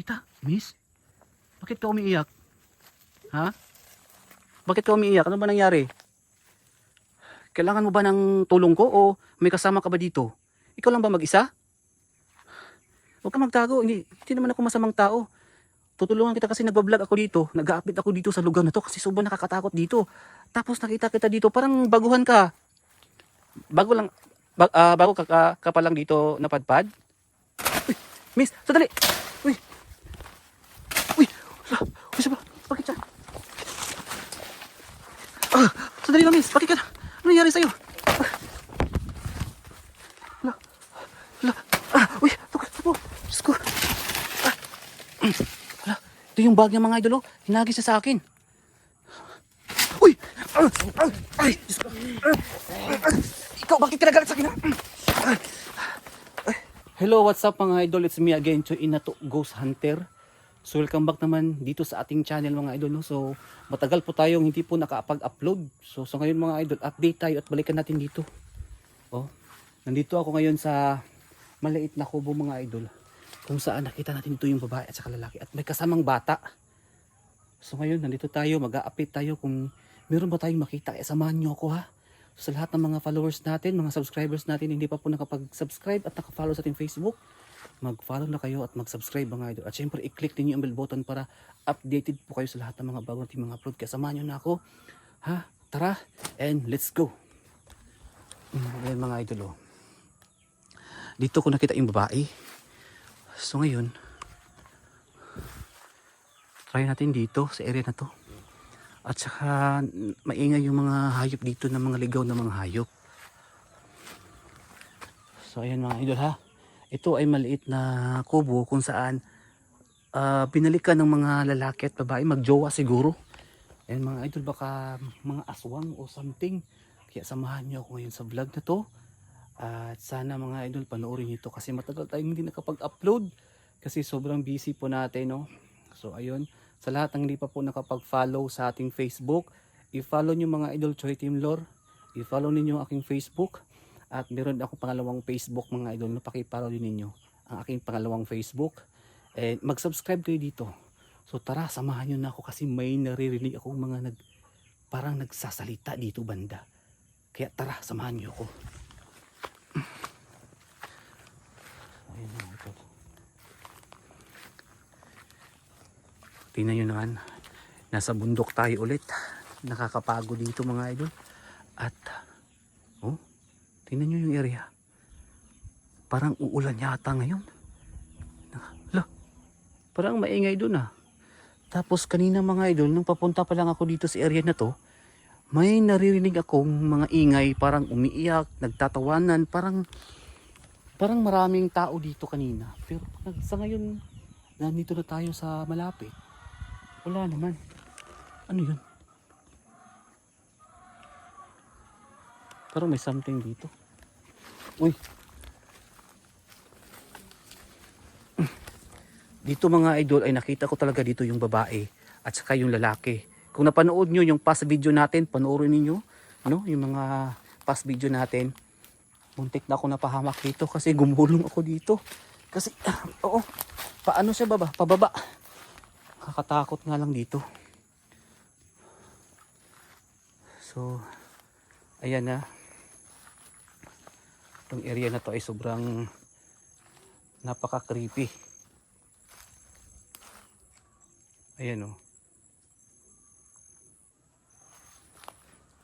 Kita, miss? Bakit ka umiiyak? Ha? Bakit ka umiiyak? Ano ba nangyari? Kailangan mo ba ng tulong ko o may kasama ka ba dito? Ikaw lang ba mag-isa? Huwag ka magtago. Hindi naman ako masamang tao. Tutulungan kita kasi nagbablog ako dito. Nag-a-update ako dito sa lugar na to kasi sobrang nakakatakot dito. Tapos nakita kita dito, parang baguhan ka. Bago lang, bago ka pa lang dito napadpad. Uy, miss, sandali! Uy, uy, uy, sabi, bakit siya? Sandali lang, miss, bakit ka na? Ano nangyari sa'yo? Hala, hala, uy, tapo, Diyos ko. Hala, ito yung bag ng mga idol, oh. Hinagis siya sa akin. Uy! Ay! Diyos ko. Ikaw, bakit ka nagalit sa akin? Hello, what's up mga idol? It's me again, Choy Inato Ghost Hunter. So welcome back naman dito sa ating channel mga idol. No? So matagal po tayong hindi po nakapag-upload. So ngayon mga idol, update tayo at balikan natin dito. Oh, nandito ako ngayon sa maliit na kubo mga idol. Kung saan nakita natin dito yung babae at saka lalaki at may kasamang bata. So ngayon nandito tayo, mag-update tayo kung meron ba tayong makita. Samahan nyo ako ha. So, sa lahat ng mga followers natin, mga subscribers natin, hindi pa po nakapag-subscribe at nakafollow sa ating Facebook, mag-follow na kayo at mag-subscribe mga idol. At syempre, i-click din yung bell button para updated po kayo sa lahat ng mga bago nating mga upload. Kaya samahan nyo na ako. Ha? Tara, and let's go. Ayan mga idol. Oh. Dito ko nakita yung babae. So ngayon, try natin dito sa area na to. At saka maingay yung mga hayop dito ng mga ligaw na mga hayop. So ayan mga idol ha. Ito ay maliit na kubo kung saan binalikan ng mga lalaki at babae magjowa siguro. Ayan mga idol, baka mga aswang o something. Kaya samahan nyo ako ngayon sa vlog na to. At sana mga idol panoorin nyo ito kasi matagal tayong hindi nakapag-upload. Kasi sobrang busy po natin, no. So ayun. Sa lahat ng hindi pa po nakapag-follow sa ating Facebook, i-follow nyo mga idol Choy Team Lore. I-follow ninyo aking Facebook. At meron ako pangalawang Facebook mga idol. Napaki-follow din ninyo ang aking pangalawang Facebook. And mag-subscribe kayo dito. So tara, samahan nyo na ako kasi may naririnig akong mga parang nagsasalita dito banda. Kaya tara, samahan nyo ako. Ayun mga idol. Tingnan nyo naman, nasa bundok tayo ulit. Nakakapagod dito mga idol. At, oh, tingnan nyo yung area. Parang uulan yata ngayon. Hala, parang maingay dun ah. Tapos kanina mga idol, nung papunta pa lang ako dito sa area na to, may naririnig akong mga ingay, parang umiiyak, nagtatawanan, parang maraming tao dito kanina. Pero sa ngayon, nandito na tayo sa malapit. Wala naman. Ano yun? Parang may something dito. Uy. Dito mga idol ay nakita ko talaga dito yung babae at saka yung lalaki. Kung napanood nyo yung past video natin, panoorin niyo, ano, yung mga past video natin. Muntik na ako napahamak dito kasi gumulong ako dito. Kasi, oo, paano siya baba? Pababa. Kakatakot nga lang dito. So, ayan na. Itong area na to ay sobrang napaka-creepy. Ayan o.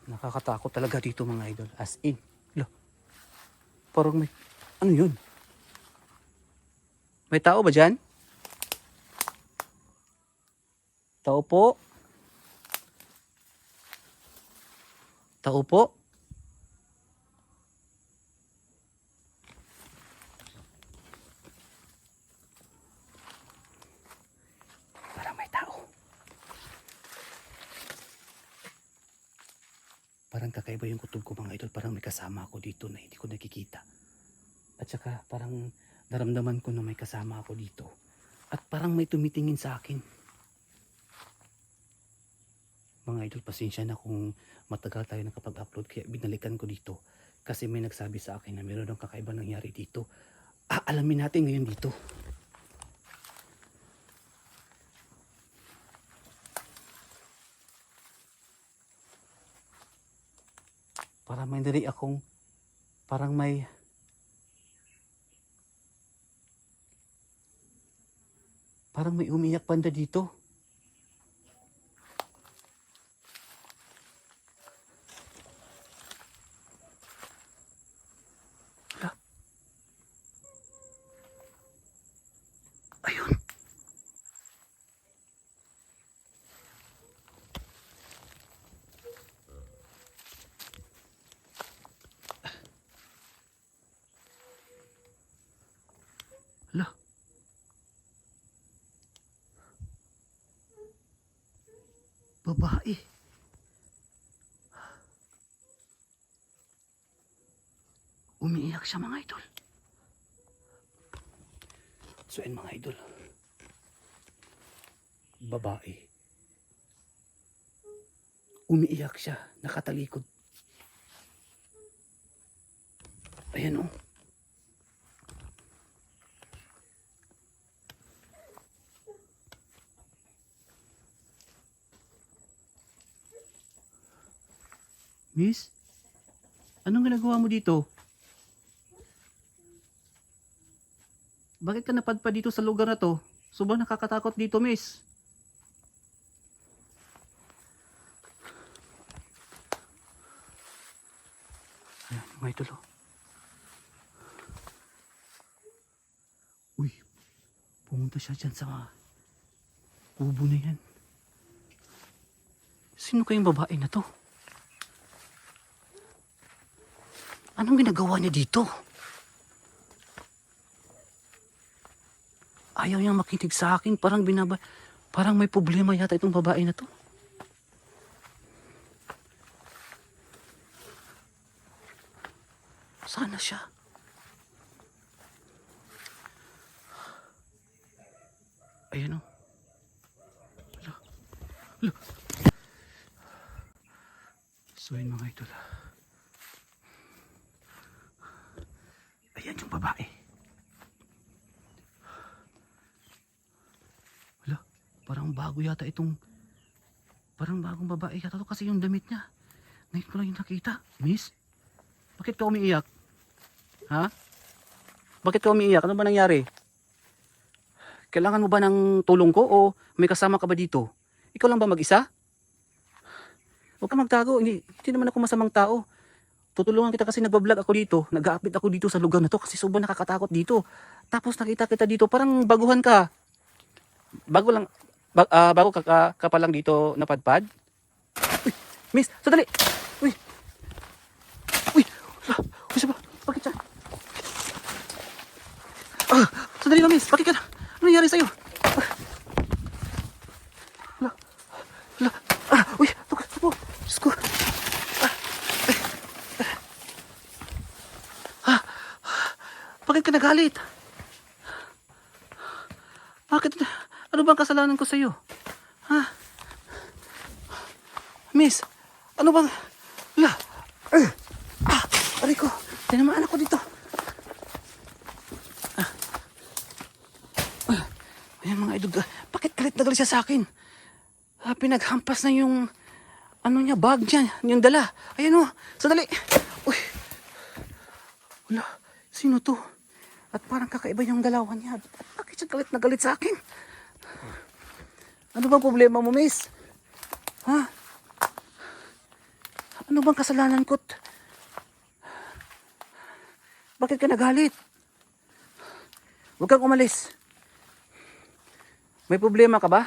Nakakatakot talaga dito mga idol. As in. Lo, parang may, ano yun? May tao ba dyan? Tao po? Tao po? Parang may tao. Parang kakaiba yung kutob ko mga idol. Parang may kasama ako dito na hindi ko nakikita. At saka parang naramdaman ko na may kasama ako dito. At parang may tumitingin sa akin. Mga idol, pasensya na kung matagal tayo nakapag-upload kaya binalikan ko dito. Kasi may nagsabi sa akin na meron ng kakaiba nangyari dito. Alamin natin ngayon dito. may diri akong parang may umiyak banda dito. Hala. Ayun. Hala. Babae. Umiiyak siya mga idol. So yun mga idol. Babae. Umiiyak siya. Nakatalikod. Ayan o. Miss? Anong ginagawa mo dito? Bakit ka napadpad dito sa lugar na to? Sobrang nakakatakot dito, miss. Ayan, mga idol. Uy, pumunta siya dyan sa kubo na yan. Sino kayong babae na to? Anong ginagawa niya dito? Ayaw niyang makinig sa akin. Parang may problema yata itong babae na to. Sana siya. Ayan o. Hala. Hala. So yun mga idol. Ayan yung babae. Wala, parang bago yata itong, parang bagong babae yata to kasi yung damit niya. Ngayon ko lang yung nakita. Miss, bakit ka umiiyak? Ha? Bakit ka umiiyak? Ano ba nangyari? Kailangan mo ba ng tulong ko o may kasama ka ba dito? Ikaw lang ba mag-isa? Huwag ka magtago. Hindi naman ako masamang tao. Tutulungan kita kasi nagbablog ako dito. Nag-a-update ako dito sa lugar na to kasi sobrang nakakatakot dito. Tapos nakita kita dito, parang baguhan ka. Bago ka pa lang dito napadpad. Uy, miss, sandali. Uy. Uy. Uy, saba. Bakit siya? Sandali lang, miss. Bakit ka na? Ano nangyari sa'yo? Uy, ako. Diyos ko. Bakit ka nagalit? Bakit? Ano bang kasalanan ko sa'yo? Ha? Miss, ano bang... Aray ko. Tinamaan ako dito. Ayan mga idol. Bakit galit na galit siya sa akin? Pinaghampas na yung... Ano niya, bag niya. Yung dala. Ayan o. Sandali. Uy. Wala. Sino to? At parang kakaiba yung galawan niya. Bakit siya galit na galit sa akin? Ano bang problema mo, miss? Ha? Ano bang kasalanan ko? Bakit ka nagalit? Huwag kang umalis. May problema ka ba?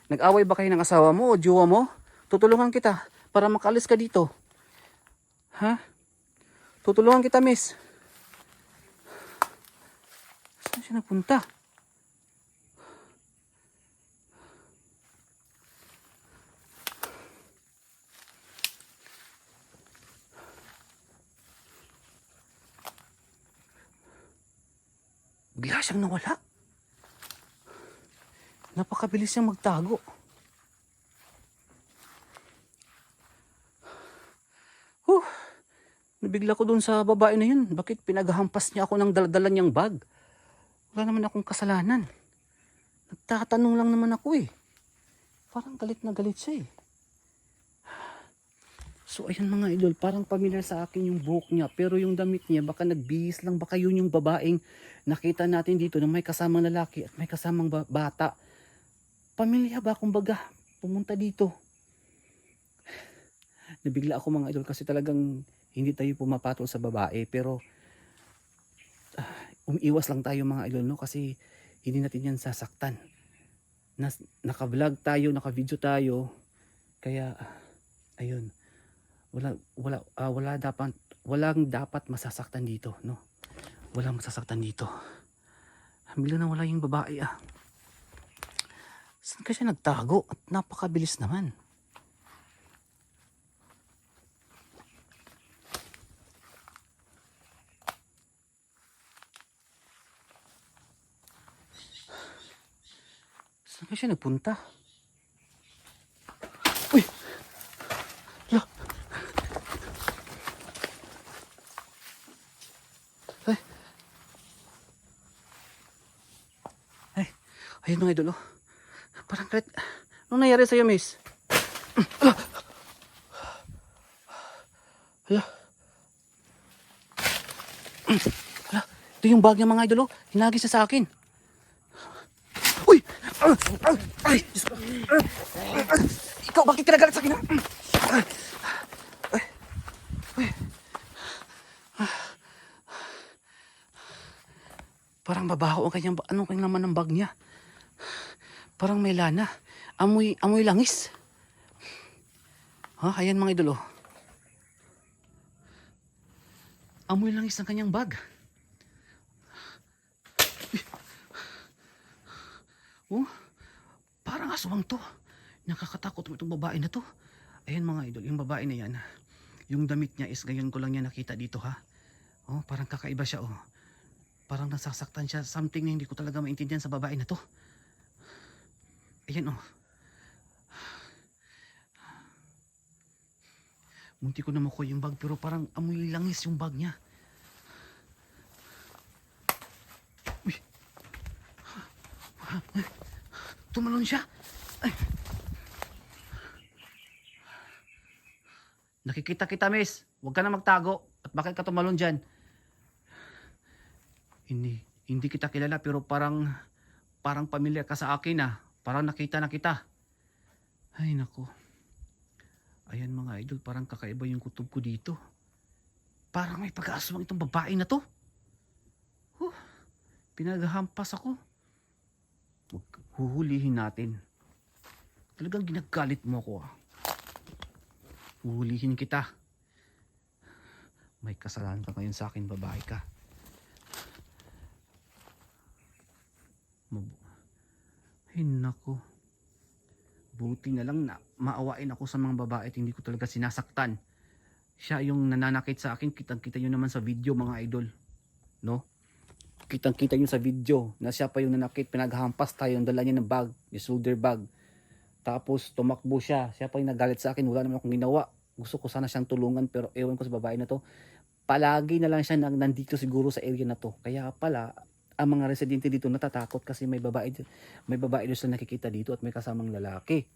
Nag-away ba kayo ng asawa mo o jowa mo? Tutulungan kita para makalis ka dito. Ha? Tutulungan kita, miss. Saan siya napunta? Bigla siyang nawala. Napakabilis siyang magtago. Nabigla ko dun sa babae na yun. Bakit pinaghampas niya ako ng dala niyang bag? Wala naman akong kasalanan. Nagtatanong lang naman ako eh. Parang galit na galit siya eh. So ayan mga idol, parang familiar sa akin yung buhok niya, pero yung damit niya baka nagbihis lang, baka yun yung babaeng nakita natin dito na may kasamang lalaki at may kasamang bata. Pamilya ba kumbaga pumunta dito? Nabigla ako mga idol kasi talagang hindi tayo pumapatol sa babae, pero umiiwas lang tayo mga idol, no, kasi hindi natin yan sasaktan. Naka-vlog tayo, naka-video tayo, kaya ayun, walang dapat masasaktan dito, no. Walang masasaktan dito. Bigla na wala yung babae ah. Saan kasi nagtago? At napakabilis naman. Saan kasi nagpunta? Uy! Hala! Ay! Ay! Ayun mga idol oh. Parang kahit... Anong nangyari sa'yo, miss? Hala! Hala! Hala! Ito yung bag niya mga idol oh. Hinagis siya sa akin. Uy! Ay! Diyos ko. Ikaw, bakit kinagalit sa akin? Parang babaho ang kanyang... Anong kanyang laman ng bag niya? Parang may lana. Amoy langis. Ha? Ayan mga idol oh. Amoy langis ng kanyang bag. Oh, parang aswang to. Nakakatakot mo itong babae na to. Ayan mga idol, yung babae na yan. Yung damit niya is ngayon ko lang niya nakita dito ha. Oh, parang kakaiba siya oh. Parang nasasaktan siya. Something na hindi ko talaga maintindihan sa babae na to. Ayan oh. Munti ko na makuha yung bag pero parang amoy langis yung bag niya. Uy. Tumalon siya. Ay. Nakikita kita miss. Huwag ka na magtago. At bakit ka tumalon dyan? Hindi kita kilala pero parang pamilyar ka sa akin ah. Parang nakita na kita. Ay nako. Ayan mga idol, parang kakaiba yung kutob ko dito. Parang may pag-aaswang itong babae na to. Pinaghampas ako. Huhulihin natin. Talagang ginagalit mo ako ah. Huhulihin kita. May kasalanan ka ngayon sa akin, babae ka. Ay nako. Buti na lang na maawain ako sa mga babae at hindi ko talaga sinasaktan. Siya yung nananakit sa akin. Kitang-kita nyo naman sa video mga idol. No? Kitang-kita nyo sa video na siya pa yung nanakit. Pinaghampas tayo. Ang dala niya ng bag. Yung shoulder bag. Tapos tumakbo siya. Siya pa yung nagalit sa akin. Wala naman akong ginawa. Gusto ko sana siyang tulungan pero ewan ko sa babae na to. Palagi na lang siya nandito siguro sa area na to. Kaya pala ang mga residente dito natatakot kasi may babae doon sila nakikita dito at may kasamang lalaki.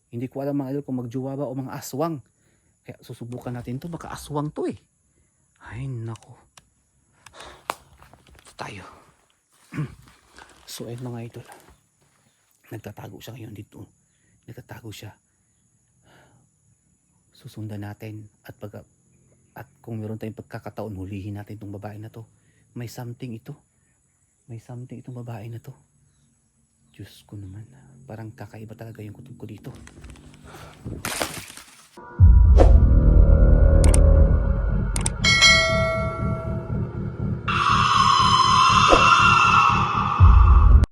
Hindi ko alam mga idol kung magjuwa ba o mga aswang. Kaya susubukan natin to, baka aswang to eh. Ay nako. Tayo. So ayun mga idol. Nagtatago siya ngayon dito. Nagtatago siya. Susundan natin at kung meron tayong pagkakataon hulihin natin itong babae na to. May something ito. May something itong babae na to. Diyos ko naman. Parang kakaiba talaga yung kutob ko dito.